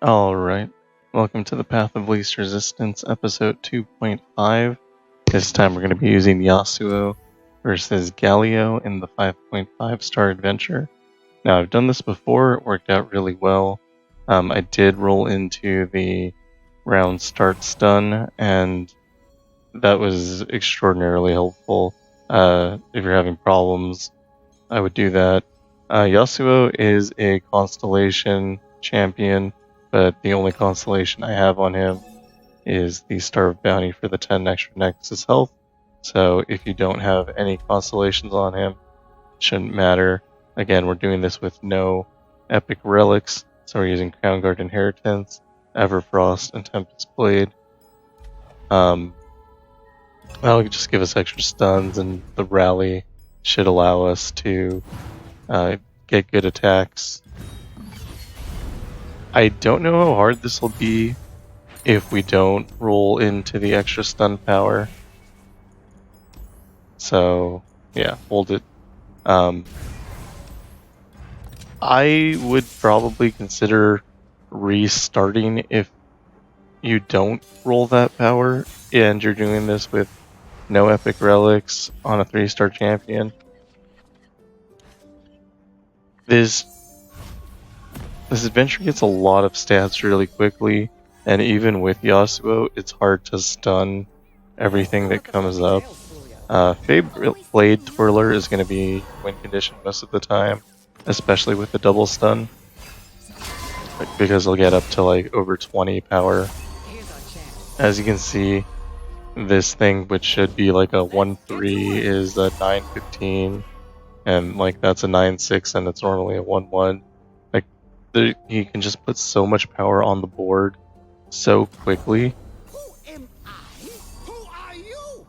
Alright, welcome to the Path of Least Resistance, episode 2.5. This time we're going to be using Yasuo versus Galio in the 5.5 star adventure. Now I've done this before, it worked out really well. I did roll into the round start stun, and that was extraordinarily helpful. If you're having problems, I would do that. Yasuo is a constellation champion, but the only constellation I have on him is the Star of Bounty for the 10 extra Nexus health. So if you don't have any constellations on him, it shouldn't matter. Again, we're doing this with no Epic Relics, so we're using Crown Guard Inheritance, Everfrost, and Tempest Blade. That'll just give us extra stuns, and the rally should allow us to get good attacks. I don't know how hard this will be if we don't roll into the extra stun power. So yeah, hold it. I would probably consider restarting if you don't roll that power and you're doing this with no Epic Relics on a 3-star champion. This adventure gets a lot of stats really quickly, and even with Yasuo, it's hard to stun everything that comes up. Blade Twirler is going to be win condition most of the time, especially with the double stun, because it'll get up to like over 20 power. As you can see, this thing, which should be like a 1-3, is a 9-15, and like that's a 9-6, and it's normally a 1-1. Like he can just put so much power on the board so quickly. Who am I? Who are you?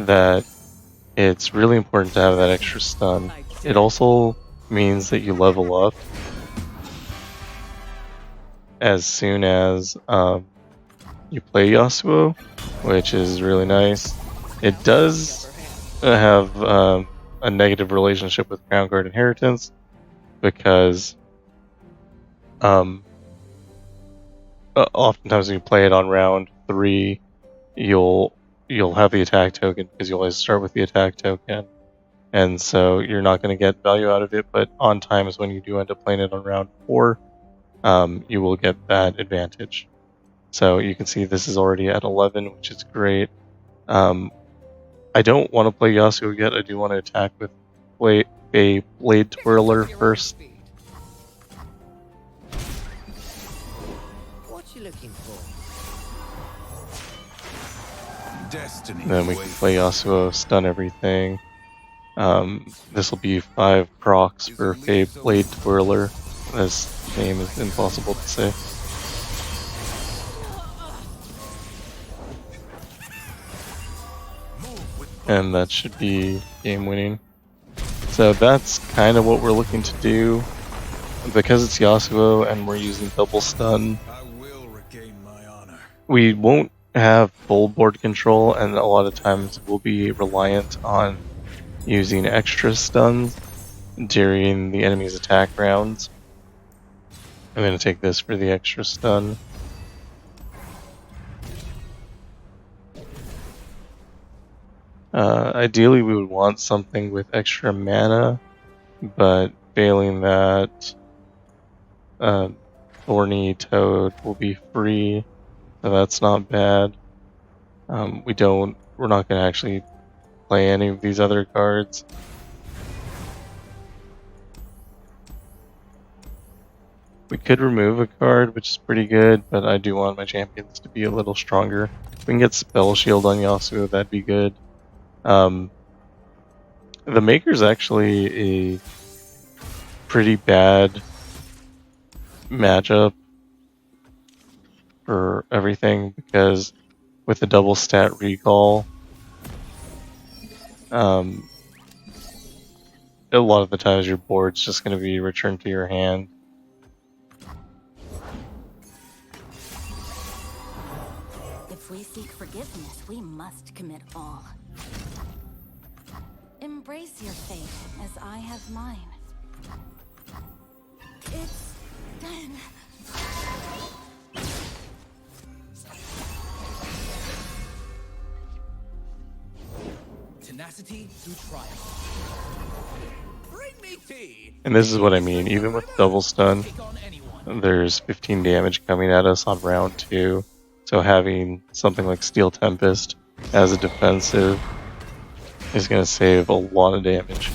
That it's really important to have that extra stun. It also means that you level up as soon as you play Yasuo, which is really nice. It does have a negative relationship with Crown Guard Inheritance, because oftentimes when you play it on round 3, you'll have the attack token because you always start with the attack token, and so you're not going to get value out of it. But on times when you do end up playing it on round 4, you will get that advantage. So you can see this is already at 11, which is great. I don't want to play Yasuo yet. I do want to attack with a Blade Twirler first. What you looking for? Destiny. Then we can play Yasuo, stun everything. This will be 5 procs for a Blade Twirler. This name is impossible to say. And that should be game winning. So that's kind of what we're looking to do. Because it's Yasuo and we're using double stun, I will regain my honor. we won't have full board control, and a lot of times we'll be reliant on using extra stuns during the enemy's attack rounds. I'm going to take this for the extra stun. Ideally we would want something with extra mana, but failing that, Thorny Toad will be free, so that's not bad. We're not going to actually play any of these other cards. We could remove a card, which is pretty good, but I do want my champions to be a little stronger. If we can get Spell Shield on Yasuo, that'd be good. The Maker's actually a pretty bad matchup for everything, because with the double stat recall, a lot of the times your board's just going to be returned to your hand. If we seek forgiveness, we must commit all. Embrace your fate as I have mine. tenacity through trial. Bring me tea. And this is what I mean, even with double stun, Take on anyone. there's 15 damage coming at us on round 2, so having something like Steel Tempest as a defensive is going to save a lot of damage.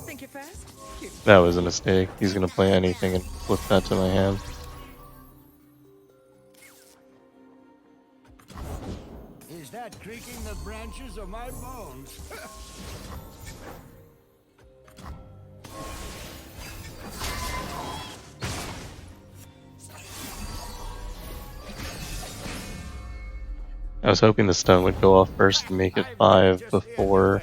Think you're fast? Cute. That was a mistake. He's going to play anything and flip that to my hand. Is that creaking the branches of my bones? I was hoping the stun would go off first and make it 5 before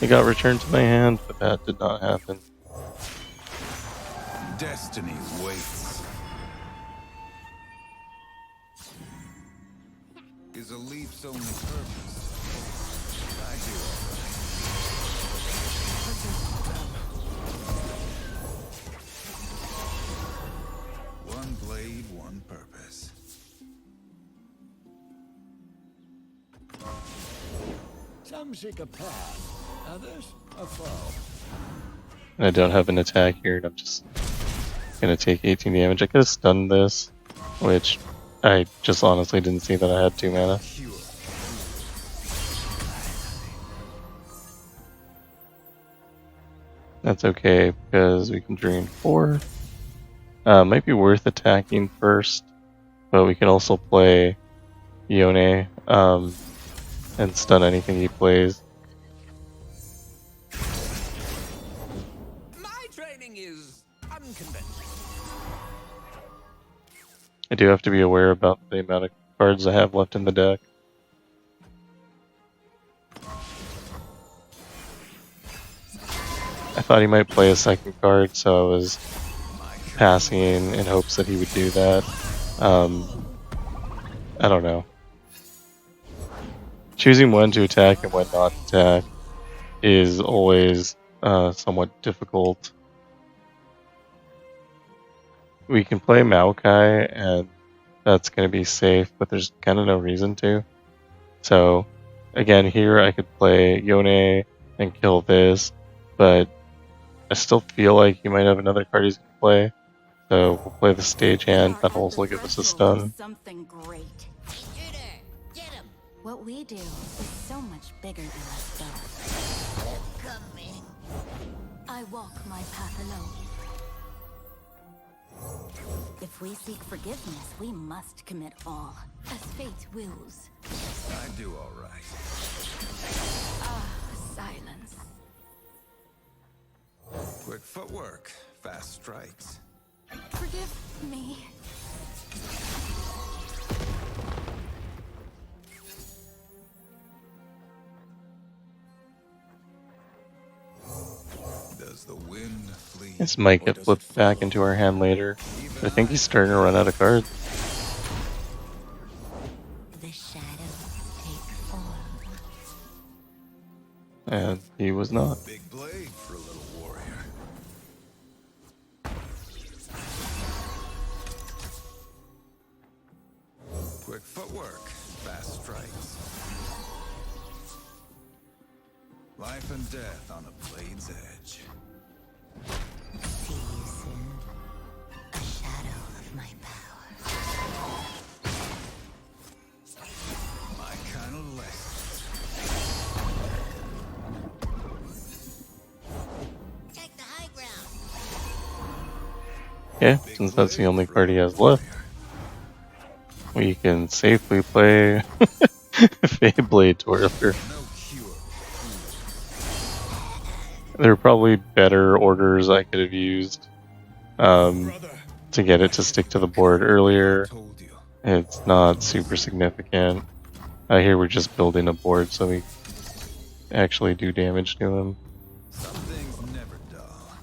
it got returned to my hand, but that did not happen. Destiny waits. Is a leaf's only purpose. I do all right. One blade, one purpose. Some seek a path, others a foe. And I don't have an attack here, and I'm just gonna take 18 damage. I could have stunned this, which I just honestly didn't see that I had 2 mana. Cure. That's okay, because we can drain 4. Might be worth attacking first, but we can also play Yone and stun anything he plays. My training is unconventional. I do have to be aware about the amount of cards I have left in the deck. I thought he might play a second card, so I was passing in hopes that he would do that. I don't know. Choosing when to attack and when not to attack is always somewhat difficult. We can play Maokai, and that's going to be safe, but there's kind of no reason to. So, again, here I could play Yone and kill this, but I still feel like he might have another card he's going to play. So we'll play the stage hand, that'll also give us a stun. Something great. Get him. What we do is so much bigger than us both. Coming. I walk my path alone. If we seek forgiveness, we must commit all, as fate wills. I do all right. Ah, silence. Quick footwork, fast strikes. Forgive me. Does the wind flee? This might or get does it flipped back follow? into our hand later, but I think he's starting to run out of cards. The shadows take form. And he was not. Big blade for a little warrior. Quick footwork, fast strikes. Life and death on a blade's edge. See you soon. A shadow of my power. My kind of lessons. Take the high ground. Yeah, since that's the only card he has left, we can safely play Feyblade Twirler. No cure. There are probably better orders I could have used to get it to stick to the board earlier. Told you. It's not super significant. Here we're just building a board so we actually do damage to him. Some things never dull.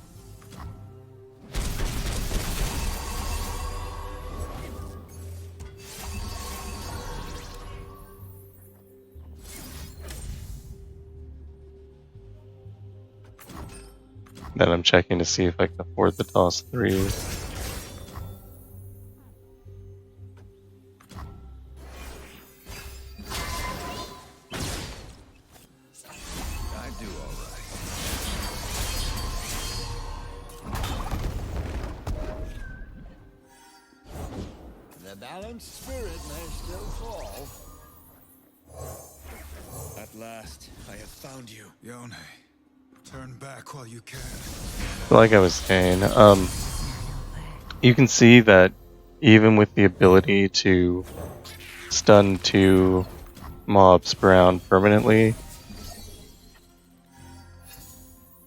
Then I'm checking to see if I can afford the toss 3. I do all right. The balanced spirit may still fall. At last, I have found you. Yone, turn back while you can. Like I was saying, you can see that even with the ability to stun 2 mobs per round permanently,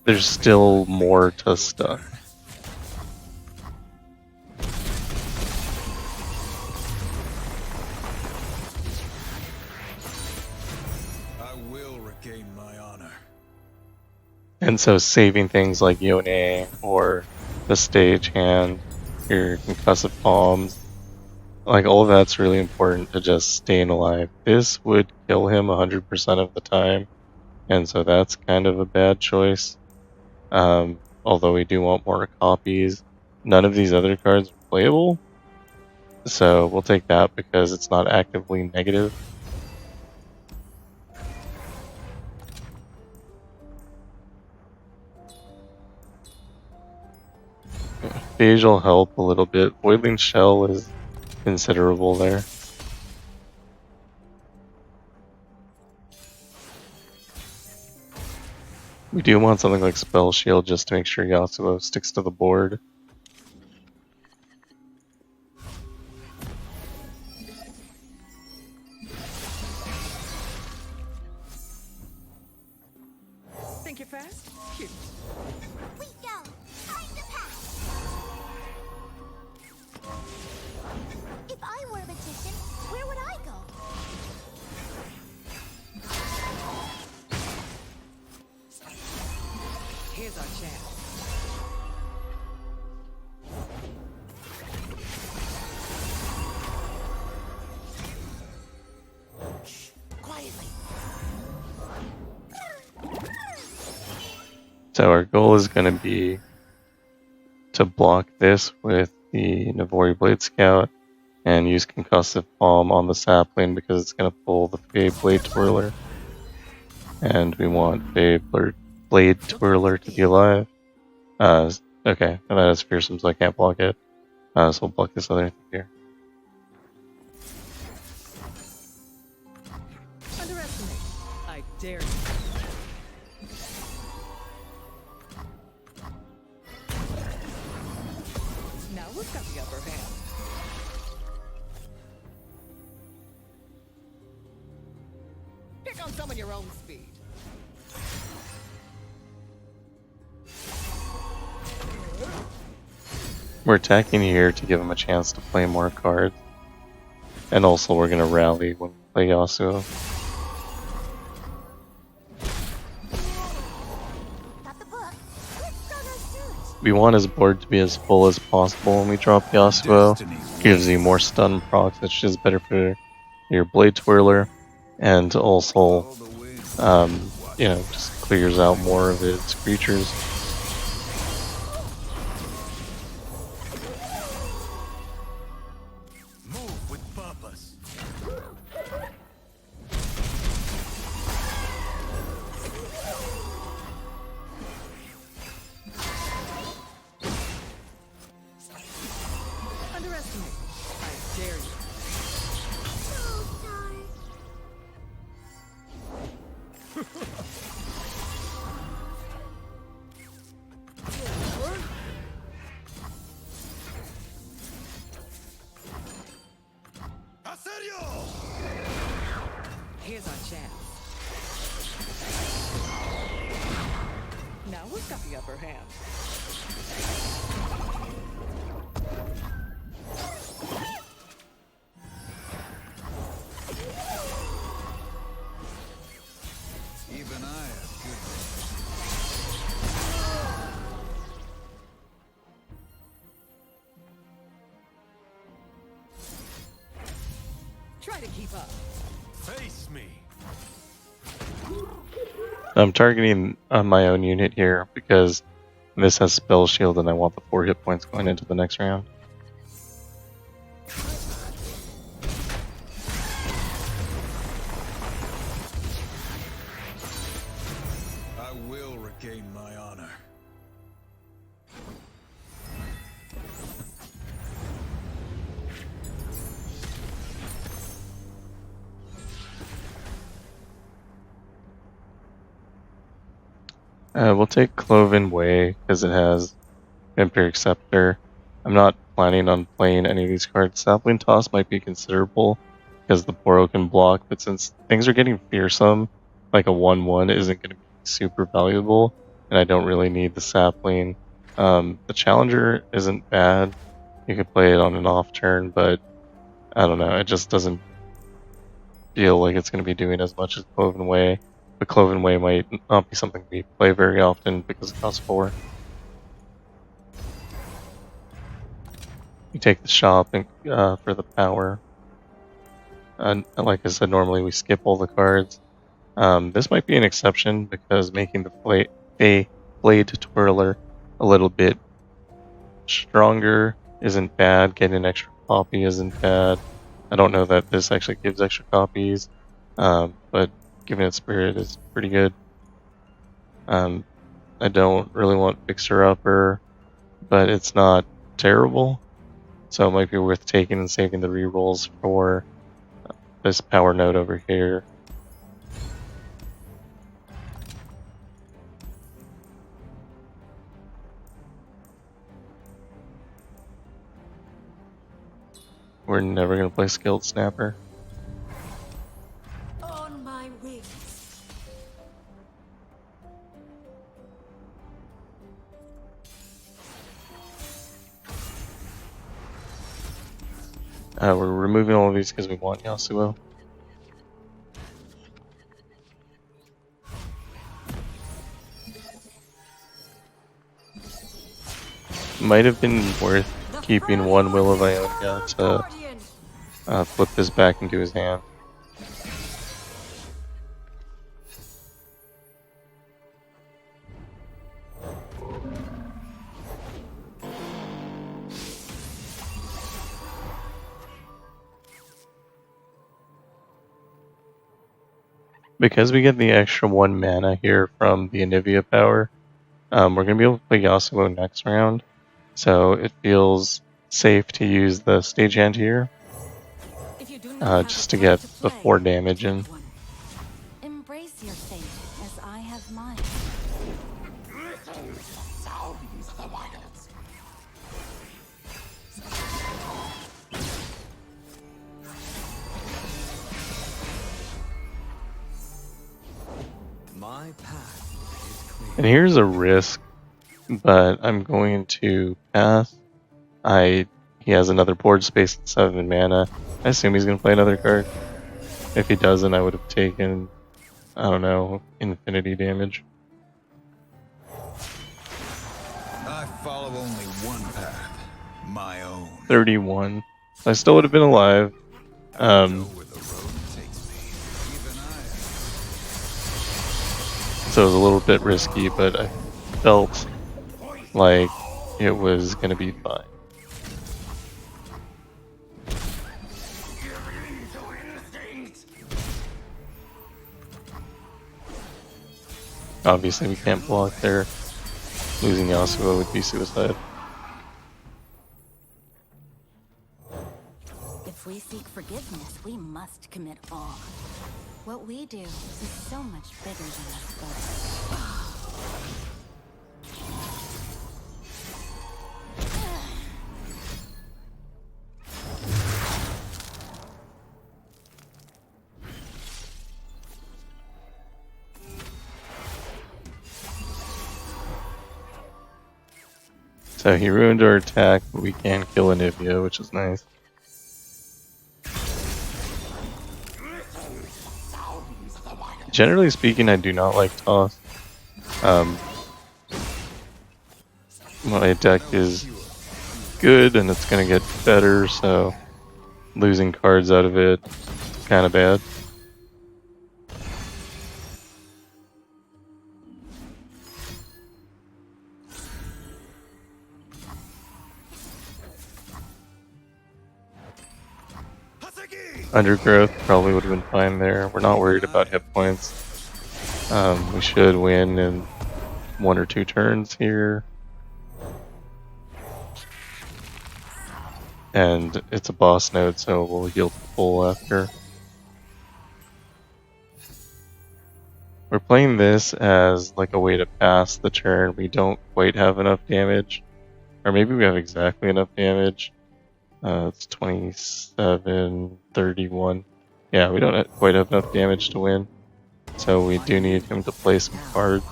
there's still more to stun. I will regain my honor. And so saving things like Yone or the stage hand, your concussive palms, like all of that's really important to just staying alive. This would kill him 100% of the time, and so that's kind of a bad choice. Although we do want more copies. None of these other cards are playable, so we'll take that because it's not actively negative. Phage will help a little bit. Boiling Shell is considerable there. We do want something like Spell Shield just to make sure Yasuo sticks to the board. Think you're fast? Cute. We go. Time to pass. If I were a magician, where would I go? Here's our chance. Quietly. So our goal is going to be to block this with the Navori Blade Scout and use Concussive Palm on the sapling because it's going to pull the Fae Blade Twirler. And we want Fae Blade Twirler to be alive. Okay, and that is fearsome, so I can't block it. So we'll block this other thing here. Underestimate. I dare you. Now we've got the upper hand. Pick on some of your own speed. We're attacking here to give him a chance to play more cards. And also we're going to rally when we play Yasuo. Got the book. Let's go no suit. We want his board to be as full as possible when we drop Yasuo. Gives you more stun procs, which is better for your Blade Twirler. And also, you know, just clears out more of its creatures. Move with purpose. Underestimate. I dare you. So dark. Aserio! Here's our chance. Now we've got the upper hand. Even I have good Try to keep up. Face me. I'm targeting my own unit here because This has spell shield, and I want the 4 hit points going into the next round. I will regain my honor. We'll take Cloven Way because it has Vampiric Scepter. I'm not planning on playing any of these cards. Sapling Toss might be considerable because the Poro can block, but since things are getting fearsome, like a 1/1 isn't going to be super valuable, and I don't really need the Sapling. The Challenger isn't bad. You could play it on an off turn, but I don't know. It just doesn't feel like it's going to be doing as much as Cloven Way. But Cloven Way might not be something we play very often because it costs 4. You take the shop and, for the power. And like I said, normally we skip all the cards. This might be an exception because making the Blade Twirler a little bit stronger isn't bad. Getting an extra copy isn't bad. I don't know that this actually gives extra copies, but giving it Spirit is pretty good. I don't really want Fixer Upper, but it's not terrible. So it might be worth taking and saving the rerolls for this power node over here. We're never going to play Skilled Snapper. On my wings. We're removing all of these because we want Yasuo. Might have been worth keeping one Will of Ionia to flip this back into his hand. Because we get the extra 1 mana here from the Anivia power, we're going to be able to play Yasuo next round. So it feels safe to use the stagehand here, just to get the 4 damage in. Embrace your fate as I have mine. My path is clear. And here's a risk, but I'm going to pass. He has another board space and 7 mana. I assume he's going to play another card. If he doesn't, I would have taken, I don't know, infinity damage. I follow only one path, my own. 31. I still would have been alive. Know where the road takes me. Even I So it was a little bit risky, but I felt like it was going to be fine. Obviously we can't block there. Losing Yasuo would be suicide. If we seek forgiveness, we must commit awe. What we do is so much bigger than us both. So he ruined our attack, but we can kill Anivia, which is nice. Generally speaking, I do not like toss. My deck is good and it's gonna get better, so losing cards out of it is kind of bad. Undergrowth probably would have been fine there. We're not worried about hit points. We should win in 1 or 2 turns here. And it's a boss node, so we'll heal full after. We're playing this as like a way to pass the turn. We don't quite have enough damage. Or maybe we have exactly enough damage. It's 27, 31. Yeah, we don't quite have enough damage to win. So we do need him to play some cards.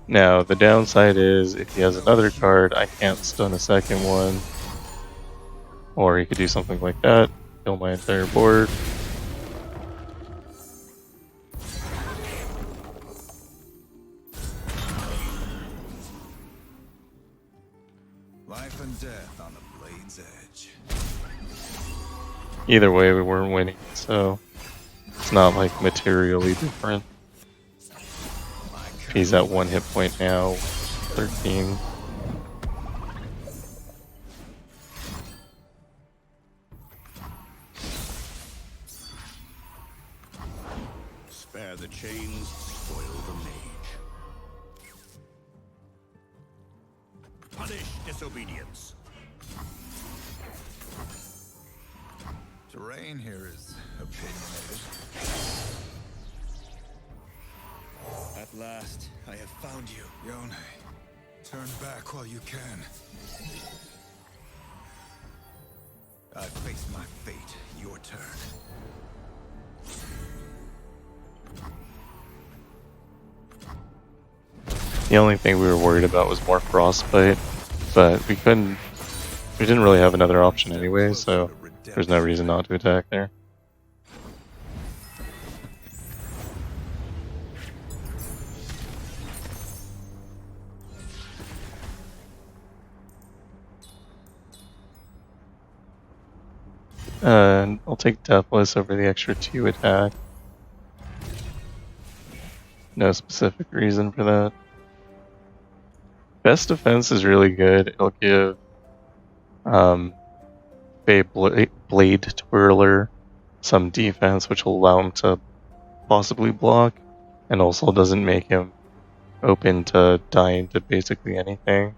Now, the downside is if he has another card, I can't stun a second one. Or he could do something like that, kill my entire board. Life and death on the blade's edge. Either way, we weren't winning, so it's not like materially different. He's at 1 hit point now, 13. Spare the chains, spoil the mage. Punish disobedience. Terrain here is opinionated. At last, I have found you. Yone, turn back while you can. I face my fate. Your turn. The only thing we were worried about was more frostbite, but we didn't really have another option anyway, so there's no reason not to attack there. I'll take Deathless over the extra 2 attack. No specific reason for that. Best defense is really good. It'll give Blade Twirler some defense, which will allow him to possibly block, and also doesn't make him open to dying to basically anything.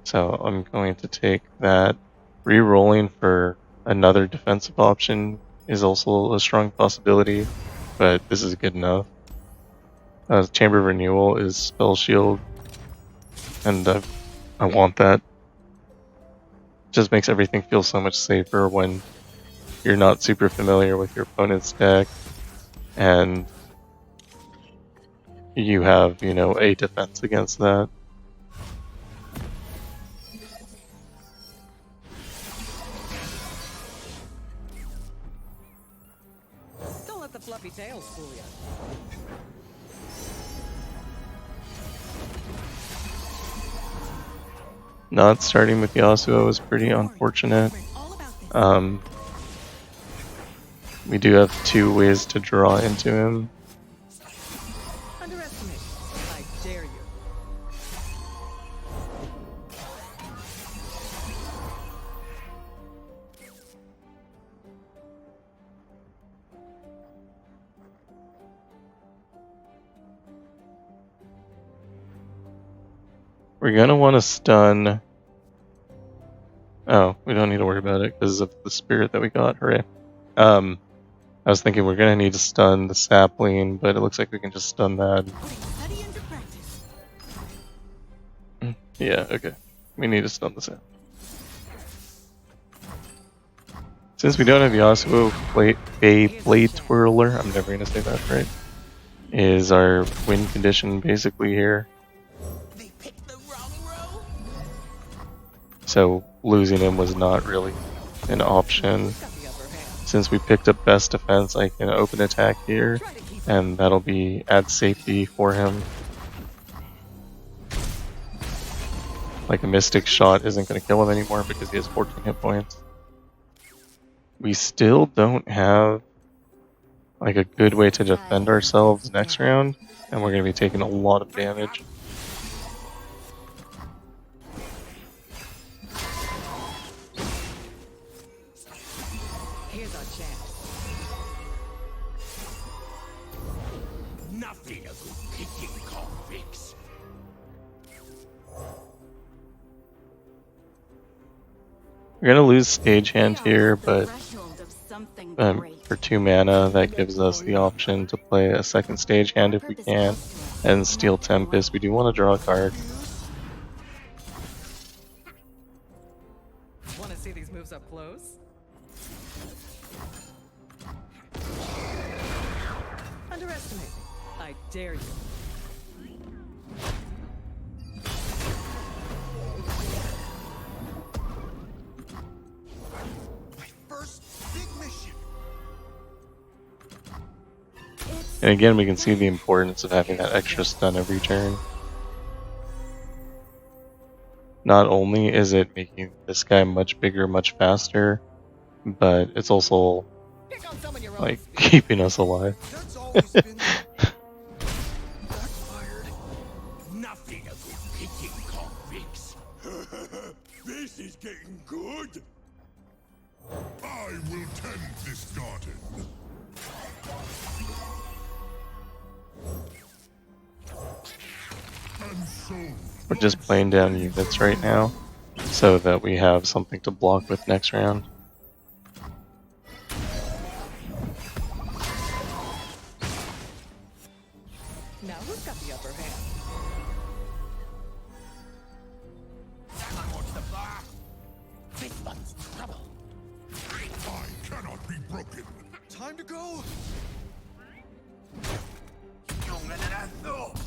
So I'm going to take that. Re-rolling for another defensive option is also a strong possibility, but this is good enough. Chamber of Renewal is Spell Shield, and I want that. Just makes everything feel so much safer when you're not super familiar with your opponent's deck, and you have, a defense against that. Don't let the fluffy tails fool you. Not starting with Yasuo is pretty unfortunate. We do have 2 ways to draw into him. Underestimate. I dare you. We're gonna want to stun. Oh, we don't need to worry about it because of the spirit that we got. Hooray. I was thinking we're gonna need to stun the sapling, but it looks like we can just stun that. Yeah, okay. We need to stun the sapling. Since we don't have Yasuo, Blade Twirler, I'm never gonna say that right, is our win condition basically here. So losing him was not really an option. Since we picked up best defense, I can open attack here, and that'll be add safety for him. Like a Mystic Shot isn't going to kill him anymore because he has 14 hit points. We still don't have like a good way to defend ourselves next round, and we're going to be taking a lot of damage. Here's our chance. Nothing of kicking convicts. We're gonna lose stagehand We are here, at the but threshold of something great. for 2 mana, that gives us the option to play a second stagehand if we Purpose can, calls to us, and Steel not power. Tempest. We do want to draw a card. Want to see these moves up close? Underestimate me. I dare you. My first big mission. And again, we can see the importance of having that extra stun every turn. Not only is it making this guy much bigger, much faster, but it's also Pick on some of your own. like keeping us alive. That's always been backfired. Nothing of kicking convicts. This is getting good. I will tend this garden. And so We're just playing down units right now, so that we have something to block with next round. Now who's got the upper hand? What's the bar? This one's trouble. I cannot be broken. Time to go. Younger than I thought.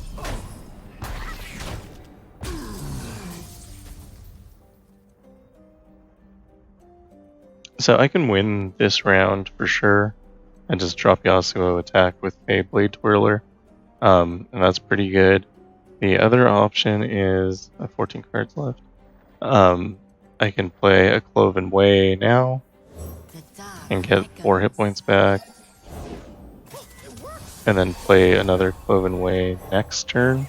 So I can win this round for sure, and just drop Yasuo attack with a Blade Twirler, and that's pretty good. The other option is 14 cards left. I can play a Cloven Way now The dark and get 4 hit beckons. points back, and then play another Cloven Way next turn.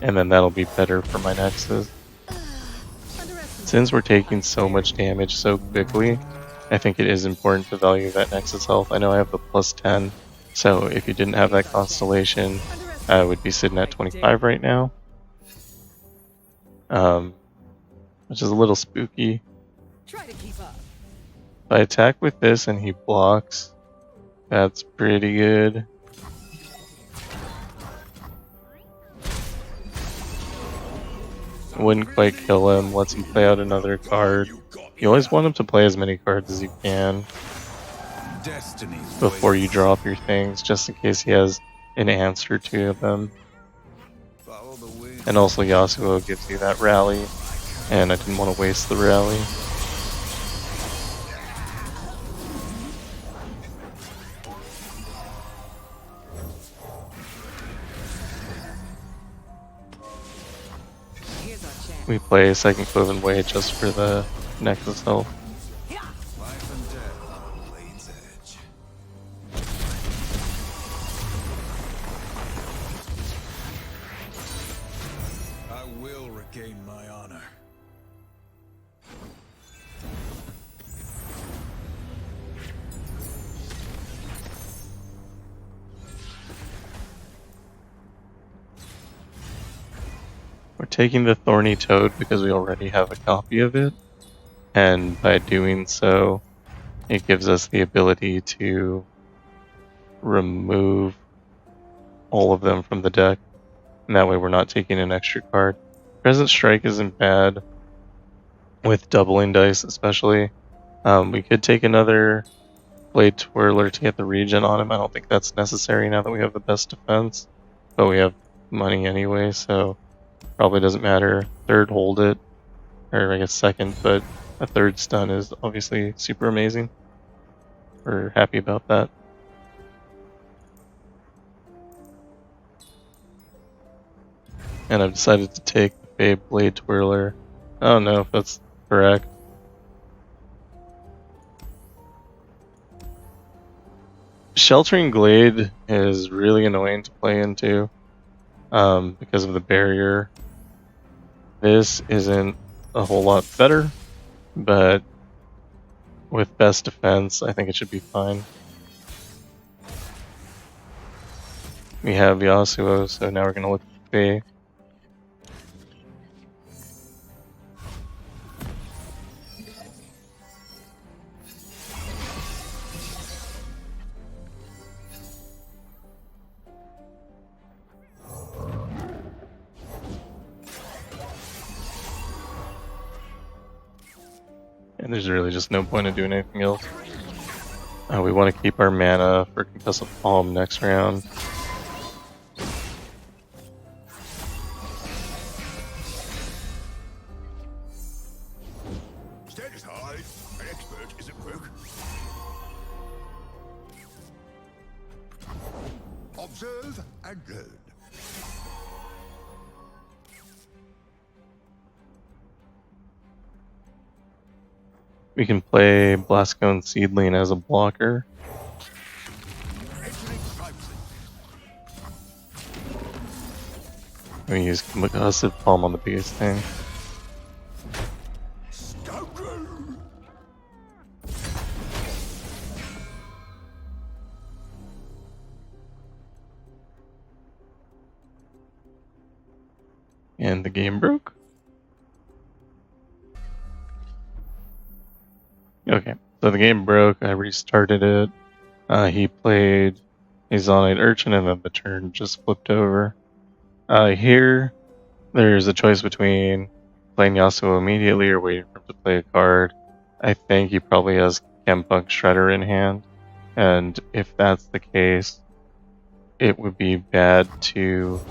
And then that'll be better for my nexus. Underestimate. Since we're taking so much damage so quickly, I think it is important to value that nexus health. I know I have the plus 10, so if you didn't have that constellation, I would be sitting at 25 right now. Which is a little spooky. Try to keep up. If I attack with this and he blocks, that's pretty good. Wouldn't quite kill him, lets him play out another card. You always want him to play as many cards as you can Destiny's before you ways. drop your things, just in case he has an answer to them. Follow the wind. And also Yasuo gives you that rally, and I didn't want to waste the rally. Here's our chance. We play a second Cloven Way just for the Nexus health. Life and death on a blade's edge. I will regain my honor. We're taking the Thorny Toad because we already have a copy of it, and by doing so, it gives us the ability to remove all of them from the deck, and that way we're not taking an extra card. Present Strike isn't bad, with doubling dice especially. We could take another Blade Twirler to get the regen on him. I don't think that's necessary now that we have the best defense, but we have money anyway, so probably doesn't matter. Third, hold it, or I guess second, but a third stun is obviously super amazing. We're happy about that. And I've decided to take the Babe Blade Twirler. I don't know if that's correct. Sheltering Glade is really annoying to play into because of the barrier. This isn't a whole lot better, but with best defense, I think it should be fine. We have Yasuo, so now we're going to look at Faye. And there's really just no point in doing anything else. We want to keep our mana for Concussive Palm next round. Stand aside. An expert is at work. Observe and learn. We can play Blastcone Seedling as a blocker. We use Concussive Palm on the biggest thing. And the game broke. Okay, so the game broke, I restarted it. He played a Zonite Urchin and then the turn just flipped over. Here, there's a choice between playing Yasuo immediately or waiting for him to play a card. I think he probably has Chempunk Shredder in hand, and if that's the case, it would be bad to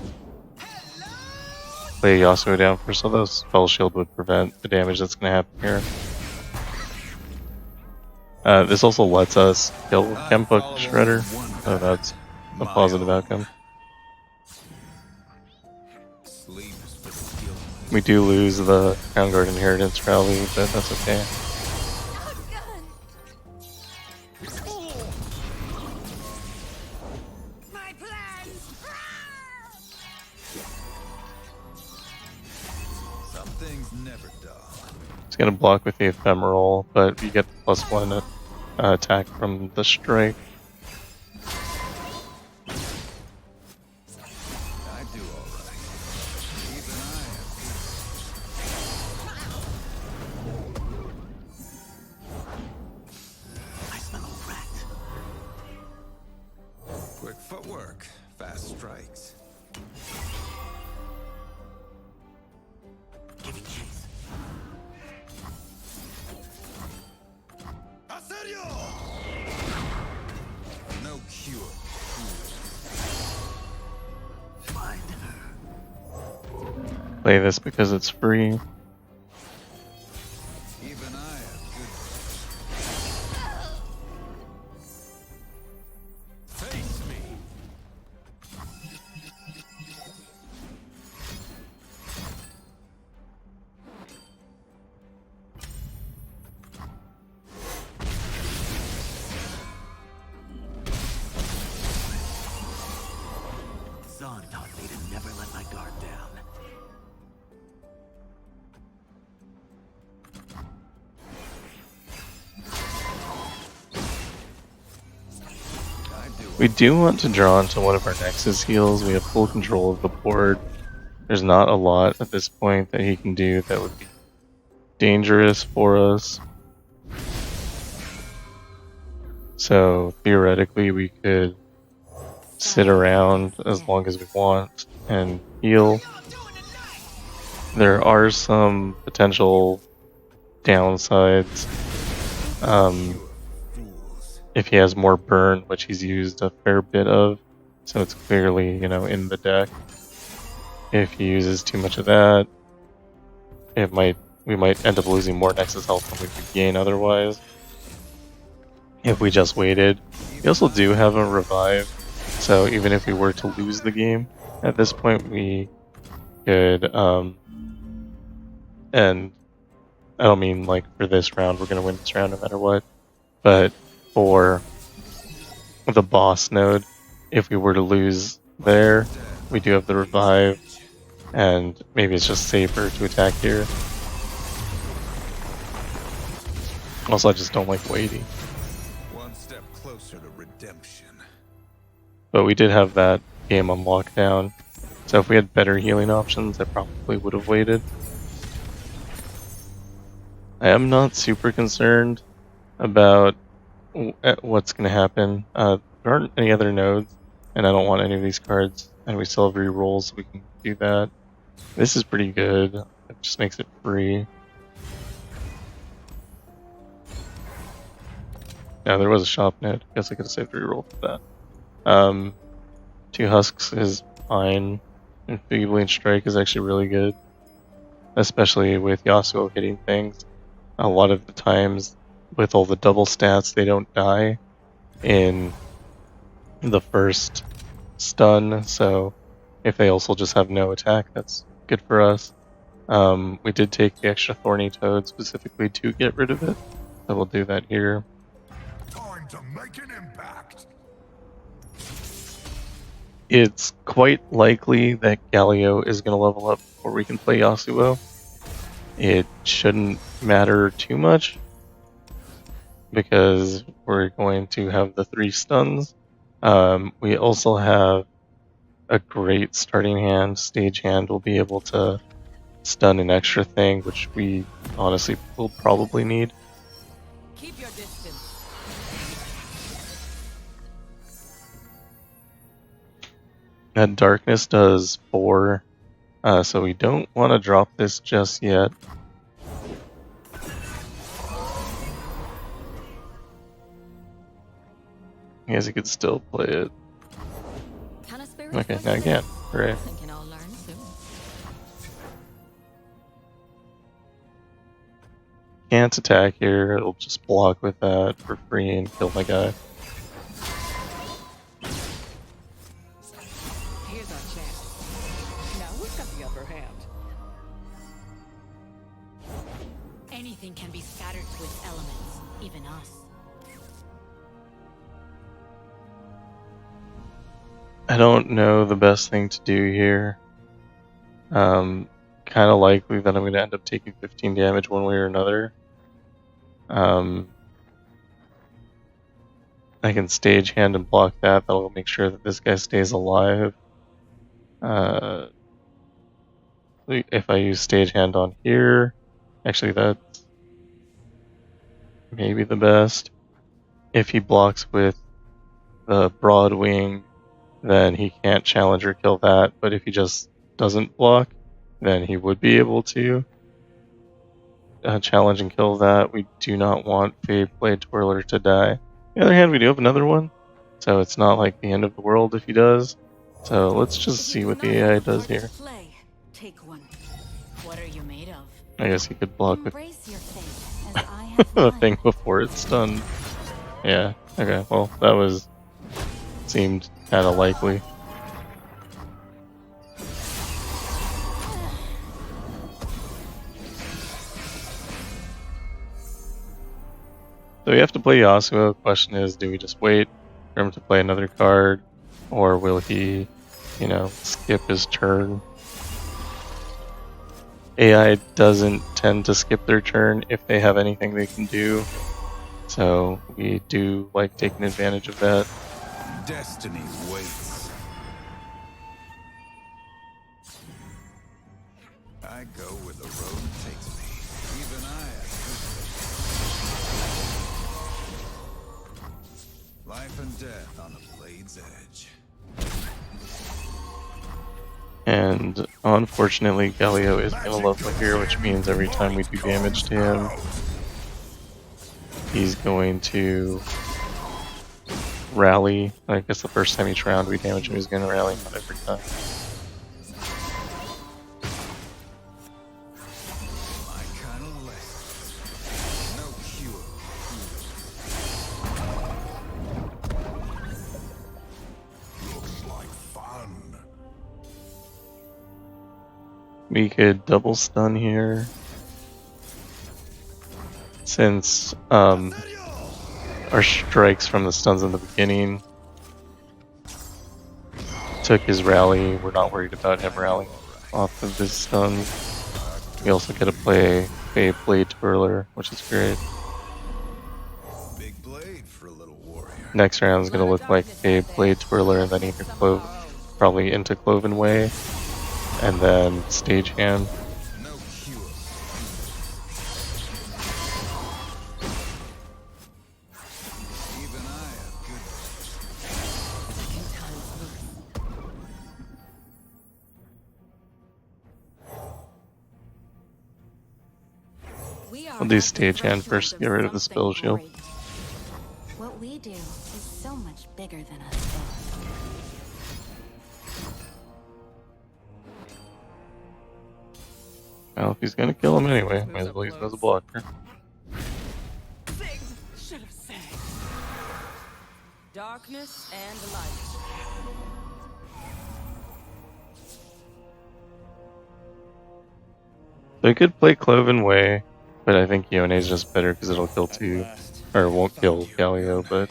play Yasuo down first, although Spell Shield would prevent the damage that's going to happen here. This also lets us kill Chempunk Shredder, so that's a positive outcome. We do lose the Crown Guard Inheritance Rally, but that's okay. My plans! Some things never die. It's gonna block with the Ephemeral, but you get +1 attack from the strike. I do all right. Even I smell a rat. I am. Quick footwork, fast strikes. Giving chase. No cure. Find her. Play this because it's free. Even I have good. Face me. Zon taught me to never let my guard down. We do want to draw into one of our Nexus heals. We have full control of the board. There's not a lot at this point that he can do that would be dangerous for us. So theoretically we could sit around as long as we want and heal. There are some potential downsides. If he has more burn, which he's used a fair bit of, so it's clearly, you know, in the deck. If he uses too much of that, we might end up losing more Nexus health than we could gain otherwise. If we just waited. We also do have a revive, so even if we were to lose the game at this point, we could, and I don't mean like for this round, we're gonna win this round no matter what, but for the boss node, if we were to lose there, we do have the revive, and maybe it's just safer to attack here. Also, I just don't like waiting. One step closer to redemption. But we did have that game on lockdown, so if we had better healing options, I probably would have waited. I am not super concerned about what's going to happen. There aren't any other nodes, and I don't want any of these cards, and we still have rerolls, so we can do that. This is pretty good. It just makes it free. Yeah, there was a shop net. Guess I could have saved reroll for that. 2 husks is fine, and Feebling Strike is actually really good, especially with Yasuo hitting things. A lot of the times, with all the double stats, they don't die in the first stun, so if they also just have no attack, that's good for us. We did take the extra Thorny Toad specifically to get rid of it, so we'll do that here. Time to make an impact. It's quite likely that Galio is going to level up before we can play Yasuo. It shouldn't matter too much, because we're going to have the 3 stuns. We also have a great starting hand. Stage hand will be able to stun an extra thing, which we honestly will probably need. Keep your distance. That darkness does 4, so we don't want to drop this just yet. I guess you could still play it. Can a spirit Okay, fix now this? again. Hooray. Thinking I'll learn soon. Can't attack here, it'll just block with that for free and kill my guy. Here's our chance. Now who's got the upper hand? Anything can be scattered to its elements, even us. I don't know the best thing to do here. Kind of likely that I'm going to end up taking 15 damage one way or another. I can stage hand and block that. That'll make sure that this guy stays alive. If I use stage hand on here, actually that's maybe the best. If he blocks with the broad wing, then he can't challenge or kill that, but if he just doesn't block, then he would be able to challenge and kill that. We do not want Fade Blade Twirler to die. On the other hand, we do have another one, so it's not like the end of the world if he does. So let's just see what the AI does here. Play. Take one. What are you made of? I guess he could block with Embrace your fate, as I have the mine. thing before it's stunned. Yeah, okay, well, that seemed kind of likely. So we have to play Yasuo. Question is, do we just wait for him to play another card, or will he, skip his turn? AI doesn't tend to skip their turn if they have anything they can do, so we do like taking advantage of that. Destiny waits. I go where the road takes me. Even I have life and death on the blade's edge. And unfortunately, Galio is going to level here, which means every time we do damage to him, he's going to rally. I guess the first time each round we damage him, he's going to rally, not every time. My kind of lesson. No cure. Looks like fun. We could double stun here, since our strikes from the stuns in the beginning took his rally. We're not worried about him rallying. off of his stuns. We also get to play a Blade Twirler, which is great. Big blade for a little warrior. Next round is going to look like a Blade Twirler and then either probably into Cloven Way and then Stagehand. No cure. Even I have good. We are We'll do at the Stagehand first to threshold get rid of the something spell shield. great. What we do is so much bigger than us both. Well, if he's going to kill him anyway, might as well use him as a blocker. Should have said. Darkness and light. So he could play Cloven Way, but I think Yone's just better because it'll kill two. Or it won't kill Galio, but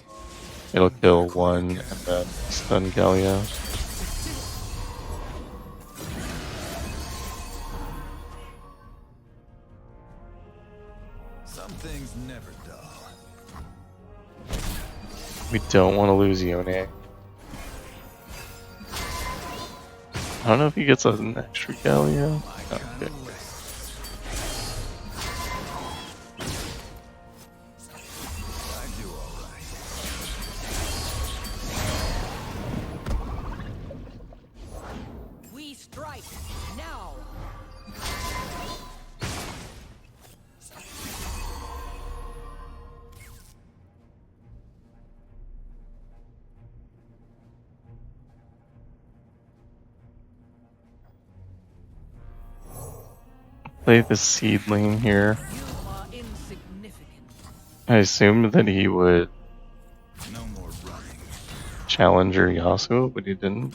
it'll kill one and then stun Galio. Some things never dull. We don't want to lose Yone. I don't know if he gets an extra Galio. My kind Okay. of restless. I do all right. We strike now. Play the Seedling here. You are insignificant. I assumed that he would No more running. challenger Yasuo, but he didn't.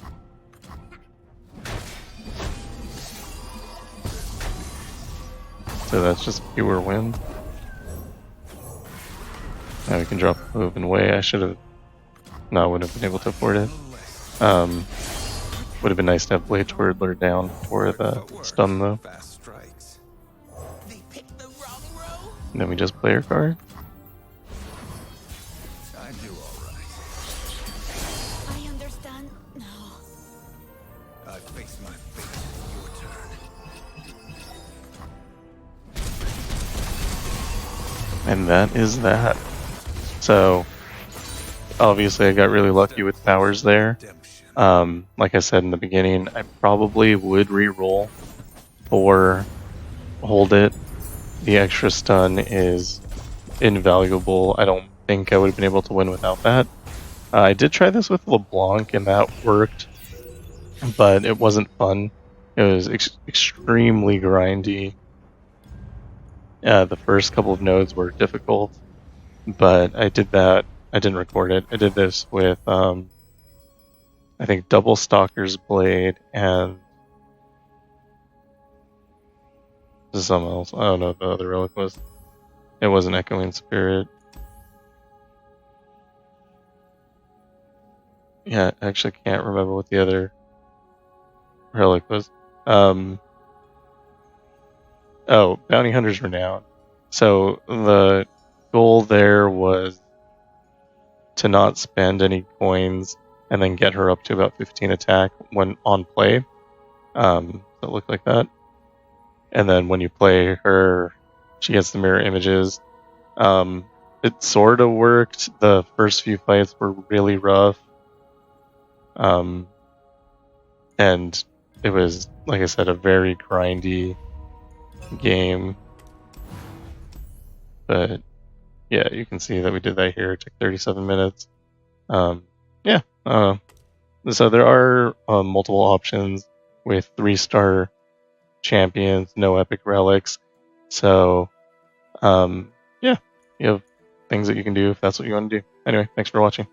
So that's just pure win. Now we can drop Cloven Way. I should have. No, I wouldn't have been able to afford it. Would have been nice to have Blade Twirler down for the stun though. Fast strikes. They picked the wrong row. And then we just play our card. I do all right. I understand now. I face my fate. Your turn. And that is that. So, obviously I got really lucky with powers there. Redemption. Like I said in the beginning, I probably would re-roll or hold it. The extra stun is invaluable. I don't think I would have been able to win without that. I did try this with LeBlanc and that worked, but it wasn't fun. It was extremely grindy. The first couple of nodes were difficult, but I did that. I didn't record it. I did this with, I think, Double Stalker's Blade and something else. I don't know what the other relic was. It wasn't Echoing Spirit. Yeah, I actually can't remember what the other relic was. Oh, Bounty Hunter's Renown. So the goal there was to not spend any coins and then get her up to about 15 attack when on play. So it looked like that. And then when you play her, she gets the mirror images. It sort of worked. The first few fights were really rough. And it was, like I said, a very grindy game. But yeah, you can see that we did that here. It took 37 minutes. Yeah. So there are multiple options with 3-star champions, no epic relics. So yeah, you have things that you can do if that's what you want to do. Anyway, thanks for watching.